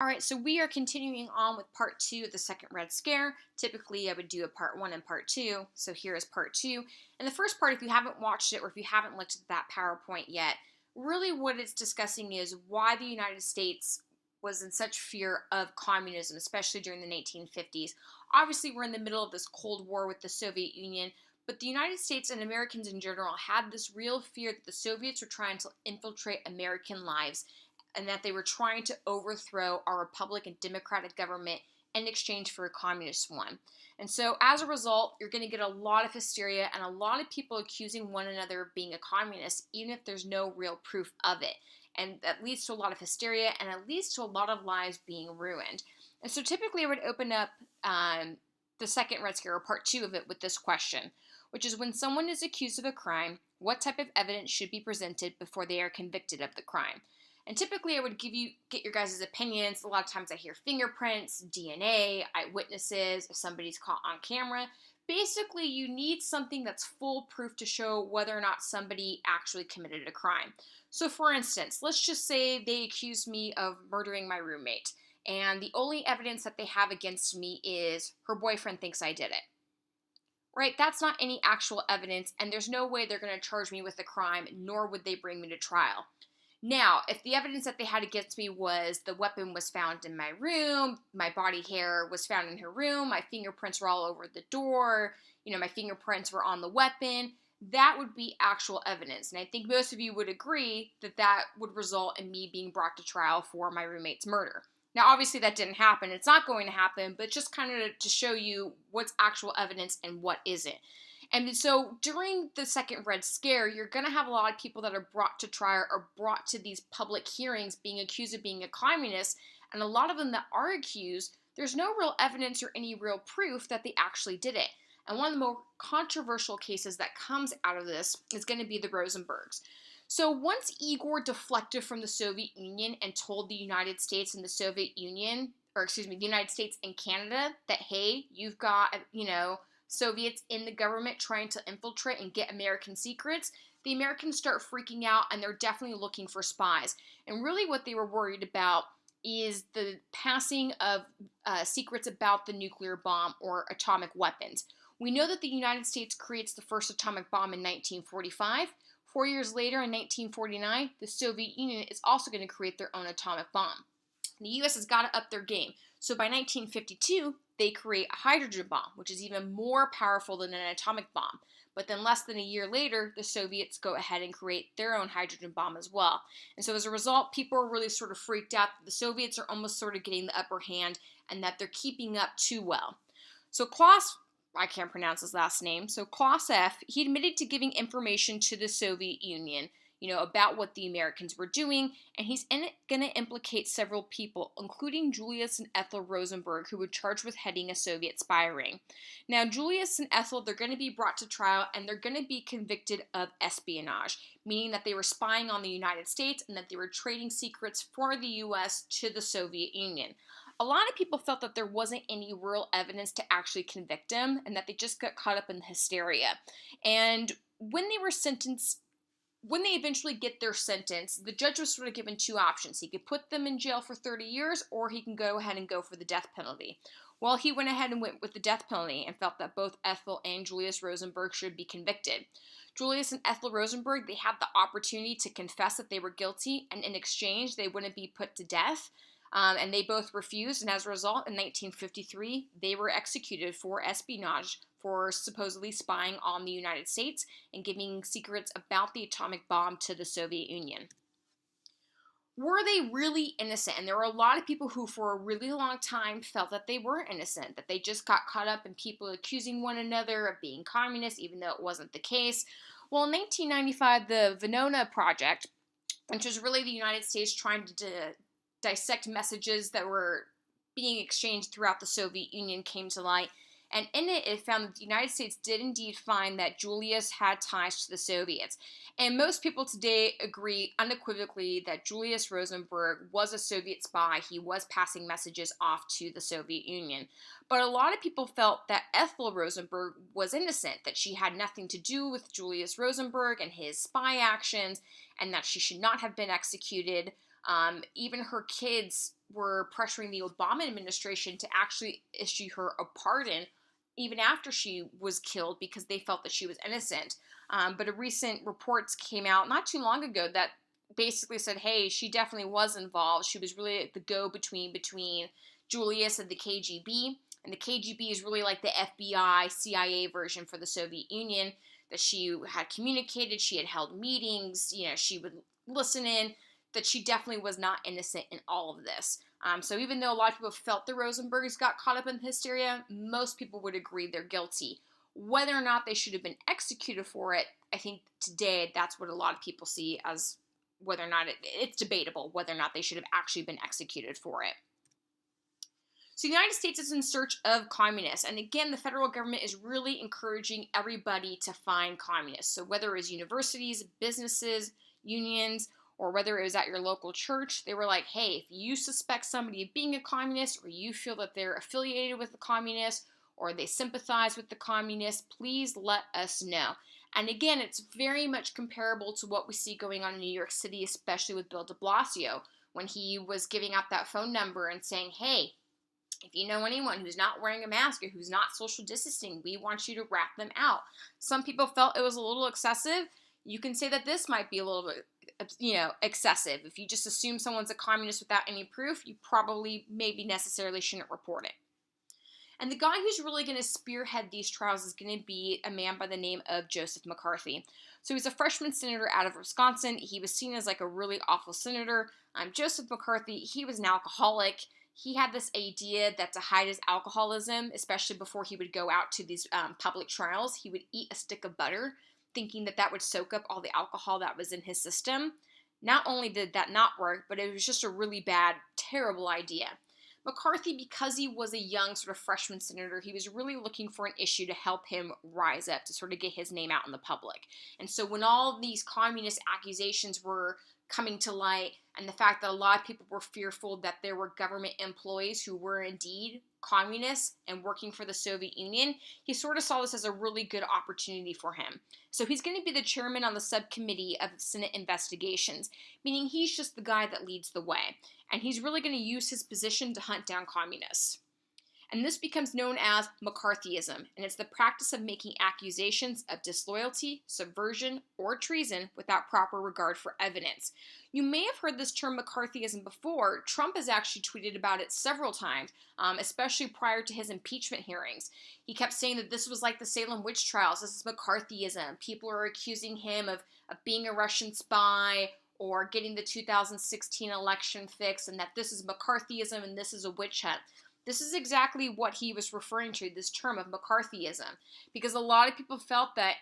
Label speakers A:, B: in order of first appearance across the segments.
A: All right, so we are continuing on with part two of the second Red Scare. Typically, I would do a part one and part two. So here is part two. And the first part, if you haven't watched it or if you haven't looked at that PowerPoint yet, really what it's discussing is why the United States was in such fear of communism, especially during the 1950s. Obviously, we're in the middle of this Cold War with the Soviet Union, but the United States and Americans in general had this real fear that the Soviets were trying to infiltrate American lives and that they were trying to overthrow our Republican Democratic government in exchange for a communist one. And so, as a result, you're going to get a lot of hysteria and a lot of people accusing one another of being a communist, even if there's no real proof of it. And that leads to a lot of hysteria and it leads to a lot of lives being ruined. And so, typically, I would open up the second Red Scare, or part two of it, with this question, which is when someone is accused of a crime, what type of evidence should be presented before they are convicted of the crime? And typically I would get your guys' opinions. A lot of times I hear fingerprints, DNA, eyewitnesses, if somebody's caught on camera. Basically, you need something that's foolproof to show whether or not somebody actually committed a crime. So for instance, let's just say they accused me of murdering my roommate, and the only evidence that they have against me is her boyfriend thinks I did it. Right? That's not any actual evidence, and there's no way they're going to charge me with a crime, nor would they bring me to trial. Now, if the evidence that they had against me was the weapon was found in my room, my body hair was found in her room, my fingerprints were all over the door, my fingerprints were on the weapon, that would be actual evidence. And I think most of you would agree that that would result in me being brought to trial for my roommate's murder. Now, obviously, that didn't happen. It's not going to happen, but just kind of to show you what's actual evidence and what isn't. And so during the second Red Scare, you're going to have a lot of people that are brought to trial or brought to these public hearings being accused of being a communist. And a lot of them that are accused, there's no real evidence or any real proof that they actually did it. And one of the more controversial cases that comes out of this is going to be the Rosenbergs. So once Igor deflected from the Soviet Union and told the United States and the Soviet Union, or excuse me, the United States and Canada that, hey, you've got, Soviets in the government trying to infiltrate and get American secrets, the Americans start freaking out and they're definitely looking for spies. And really what they were worried about is the passing of secrets about the nuclear bomb or atomic weapons. We know that the United States creates the first atomic bomb in 1945. 4 years later, in 1949, the Soviet Union is also going to create their own atomic bomb. The U.S. has got to up their game. So by 1952, they create a hydrogen bomb, which is even more powerful than an atomic bomb. But then less than a year later, the Soviets go ahead and create their own hydrogen bomb as well. And so as a result, people are really sort of freaked out that the Soviets are almost sort of getting the upper hand and that they're keeping up too well. So Klaus, I can't pronounce his last name, so Klaus F., he admitted to giving information to the Soviet Union, about what the Americans were doing, and he's going to implicate several people, including Julius and Ethel Rosenberg, who were charged with heading a Soviet spy ring. Now, Julius and Ethel, they're going to be brought to trial, and they're going to be convicted of espionage, meaning that they were spying on the United States and that they were trading secrets for the U.S. to the Soviet Union. A lot of people felt that there wasn't any real evidence to actually convict them, and that they just got caught up in the hysteria. And when they eventually get their sentence, the judge was sort of given two options. He could put them in jail for 30 years, or he can go ahead and go for the death penalty. Well, he went ahead and went with the death penalty and felt that both Ethel and Julius Rosenberg should be convicted. Julius and Ethel Rosenberg, they had the opportunity to confess that they were guilty, and in exchange, they wouldn't be put to death. And they both refused, and as a result, in 1953, they were executed for espionage, for supposedly spying on the United States and giving secrets about the atomic bomb to the Soviet Union. Were they really innocent? And there were a lot of people who, for a really long time, felt that they were innocent, that they just got caught up in people accusing one another of being communists, even though it wasn't the case. Well, in 1995, the Venona Project, which was really the United States trying to dissect messages that were being exchanged throughout the Soviet Union, came to light. And in it, it found that the United States did indeed find that Julius had ties to the Soviets. And most people today agree unequivocally that Julius Rosenberg was a Soviet spy. He was passing messages off to the Soviet Union. But a lot of people felt that Ethel Rosenberg was innocent, that she had nothing to do with Julius Rosenberg and his spy actions, and that she should not have been executed. Even her kids were pressuring the Obama administration to actually issue her a pardon even after she was killed because they felt that she was innocent. But a recent reports came out not too long ago that basically said, hey, she definitely was involved. She was really the go-between between Julius and the KGB. And the KGB is really like the FBI, CIA version for the Soviet Union, that she had communicated, she had held meetings, she would listen in, that she definitely was not innocent in all of this. So even though a lot of people felt the Rosenbergs got caught up in hysteria, most people would agree they're guilty. Whether or not they should have been executed for it, I think today that's what a lot of people see as whether or not it's debatable whether or not they should have actually been executed for it. So the United States is in search of communists. And again, the federal government is really encouraging everybody to find communists. So whether it was universities, businesses, unions, or whether it was at your local church, they were like, hey, if you suspect somebody of being a communist, or you feel that they're affiliated with the communists, or they sympathize with the communists, please let us know. And again, it's very much comparable to what we see going on in New York City, especially with Bill de Blasio, when he was giving out that phone number and saying, hey, if you know anyone who's not wearing a mask or who's not social distancing, we want you to rat them out. Some people felt it was a little excessive. You can say that this might be a little bit, excessive. If you just assume someone's a communist without any proof, you probably maybe necessarily shouldn't report it. And the guy who's really going to spearhead these trials is going to be a man by the name of Joseph McCarthy. So he's a freshman senator out of Wisconsin. He was seen as like a really awful senator. Joseph McCarthy, he was an alcoholic. He had this idea that to hide his alcoholism, especially before he would go out to these public trials, he would eat a stick of butter, thinking that that would soak up all the alcohol that was in his system. Not only did that not work, but it was just a really bad, terrible idea. McCarthy, because he was a young sort of freshman senator, he was really looking for an issue to help him rise up, to sort of get his name out in the public. And so when all these communist accusations were coming to light, and the fact that a lot of people were fearful that there were government employees who were indeed communists and working for the Soviet Union, he sort of saw this as a really good opportunity for him. So he's going to be the chairman on the subcommittee of Senate investigations, meaning he's just the guy that leads the way. And he's really going to use his position to hunt down communists. And this becomes known as McCarthyism, and it's the practice of making accusations of disloyalty, subversion, or treason without proper regard for evidence. You may have heard this term McCarthyism before. Trump has actually tweeted about it several times, especially prior to his impeachment hearings. He kept saying that this was like the Salem witch trials. This is McCarthyism. People are accusing him of being a Russian spy or getting the 2016 election fixed, and that this is McCarthyism and this is a witch hunt. This is exactly what he was referring to, this term of McCarthyism, because a lot of people felt that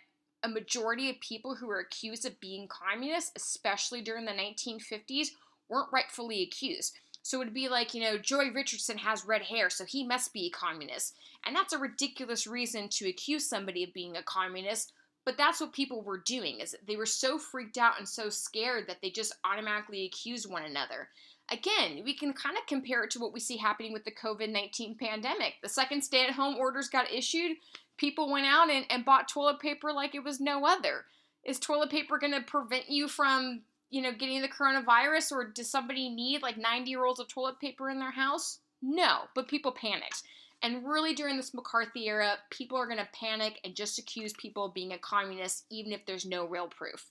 A: a majority of people who were accused of being communists, especially during the 1950s, weren't rightfully accused. So it would be like, Joy Richardson has red hair, so he must be a communist. And that's a ridiculous reason to accuse somebody of being a communist, but that's what people were doing, is they were so freaked out and so scared that they just automatically accused one another. Again, we can kind of compare it to what we see happening with the COVID-19 pandemic. The second stay-at-home orders got issued, people went out and bought toilet paper like it was no other. Is toilet paper going to prevent you from, getting the coronavirus, or does somebody need like 90 rolls of toilet paper in their house? No, but people panicked. And really during this McCarthy era, people are going to panic and just accuse people of being a communist even if there's no real proof.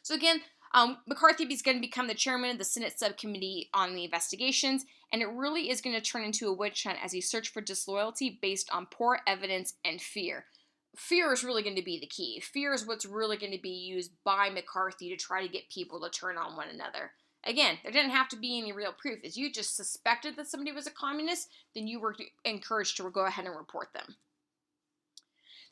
A: So again, McCarthy is going to become the chairman of the Senate subcommittee on the investigations, and it really is going to turn into a witch hunt as he searches for disloyalty based on poor evidence and fear. Fear is really going to be the key. Fear is what's really going to be used by McCarthy to try to get people to turn on one another. Again, there didn't have to be any real proof. If you just suspected that somebody was a communist, then you were encouraged to go ahead and report them.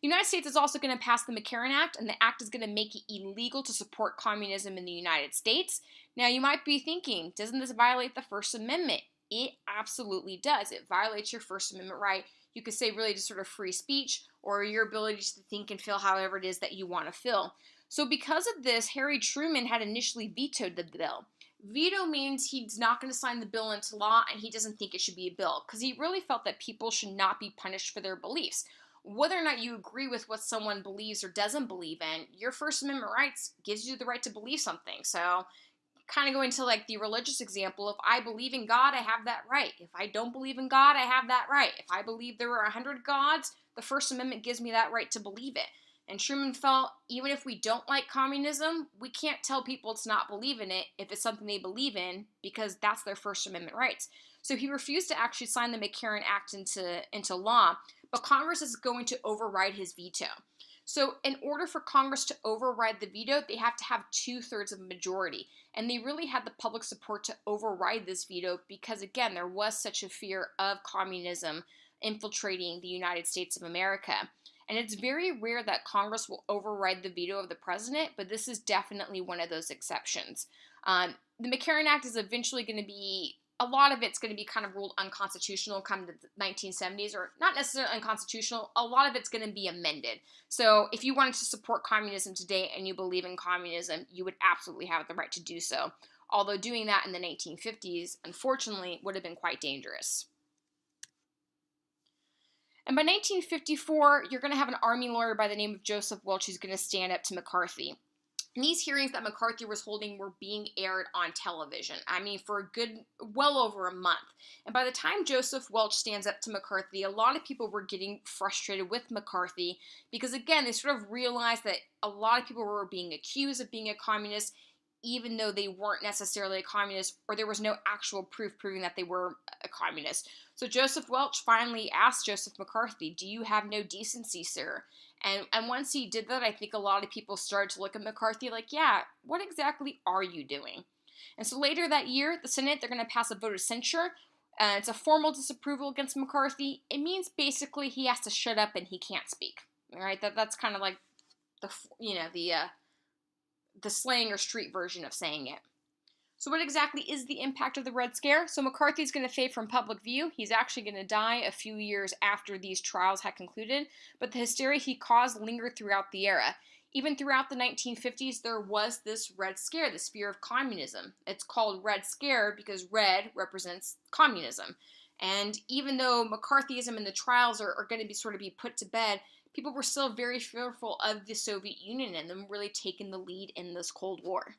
A: The United States is also going to pass the McCarran Act, and the act is going to make it illegal to support communism in the United States. Now, you might be thinking, doesn't this violate the First Amendment? It absolutely does. It violates your First Amendment right. You could say really just sort of free speech, or your ability to think and feel however it is that you want to feel. So because of this, Harry Truman had initially vetoed the bill. Veto means he's not going to sign the bill into law, and he doesn't think it should be a bill, because he really felt that people should not be punished for their beliefs. Whether or not you agree with what someone believes or doesn't believe in, your First Amendment rights gives you the right to believe something. So kind of going to like the religious example, if I believe in God, I have that right. If I don't believe in God, I have that right. If I believe there are 100 gods, the First Amendment gives me that right to believe it. And Truman felt even if we don't like communism, we can't tell people to not believe in it if it's something they believe in, because that's their First Amendment rights. So he refused to actually sign the McCarran Act into law, but Congress is going to override his veto. So in order for Congress to override the veto, they have to have 2/3 of a majority. And they really had the public support to override this veto because, again, there was such a fear of communism infiltrating the United States of America. And it's very rare that Congress will override the veto of the president, but this is definitely one of those exceptions. The McCarran Act is eventually going to be, a lot of it's going to be kind of ruled unconstitutional come the 1970s, or not necessarily unconstitutional, a lot of it's going to be amended. So if you wanted to support communism today and you believe in communism, you would absolutely have the right to do so. Although doing that in the 1950s, unfortunately, would have been quite dangerous. And by 1954, you're going to have an Army lawyer by the name of Joseph Welch who's going to stand up to McCarthy. And these hearings that McCarthy was holding were being aired on television. I mean, for a good, well over a month. And by the time Joseph Welch stands up to McCarthy, a lot of people were getting frustrated with McCarthy because, again, they sort of realized that a lot of people were being accused of being a communist, even though they weren't necessarily a communist, or there was no actual proof proving that they were a communist. So Joseph Welch finally asked Joseph McCarthy, "Do you have no decency, sir?" And once he did that, I think a lot of people started to look at McCarthy like, yeah, what exactly are you doing? And so later that year, the Senate, they're going to pass a vote of censure. It's a formal disapproval against McCarthy. It means basically he has to shut up and he can't speak. All right, that's kind of like the slang or street version of saying it. So what exactly is the impact of the Red Scare? So McCarthy's going to fade from public view. He's actually going to die a few years after these trials had concluded, but the hysteria he caused lingered throughout the era. Even throughout the 1950s, there was this Red Scare, this fear of communism. It's called Red Scare because red represents communism. And even though McCarthyism and the trials are going to be put to bed, people were still very fearful of the Soviet Union and them really taking the lead in this Cold War.